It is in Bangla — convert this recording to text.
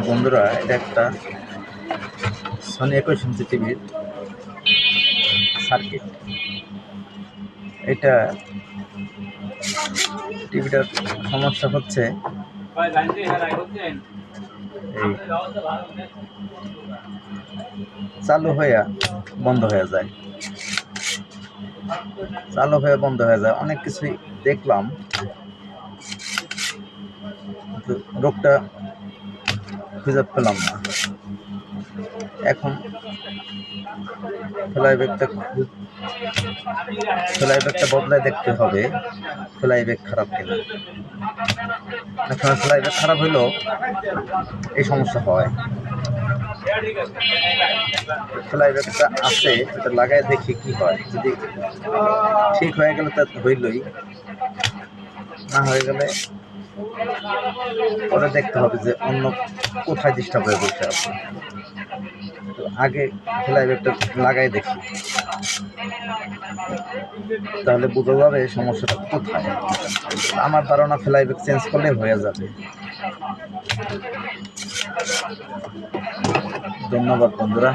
বন্ধুরা, এটা একটা সনি 21 টিভির সার্কিট। এটা টিভিটার সমস্যা হচ্ছে এই চালু হয়ে বন্ধ হয়ে যায়, অনেক কিছুই দেখলাম, কিন্তু রোগটা খুঁজে পেলাম না। এখন ফ্লাইব্যাগটা বদলায় দেখতে হবে ফ্লাইব্যাগ খারাপ কিনা। এখন ফ্লাইব্যাগ খারাপ হইলেও এই সমস্যা হয়। ফ্লাইব্যাগটা আছে, ওটা লাগাই দেখি কি হয়। যদি ঠিক হয়ে গেলে তা হইলই, না হয়ে গেলে পরে দেখতে হবে যে অন্য কোথায় ডিস্টার্ব হয়ে বসে আছে। তো আগে ফ্লাইব্যাগটা লাগাই দেখি, তাহলে বোঝা যাবে সমস্যাটা কোথায়। আমার ধারণা ফ্লাইব্যাগ চেঞ্জ করলে হয়ে যাবে। ধন্যবাদ বন্ধুরা।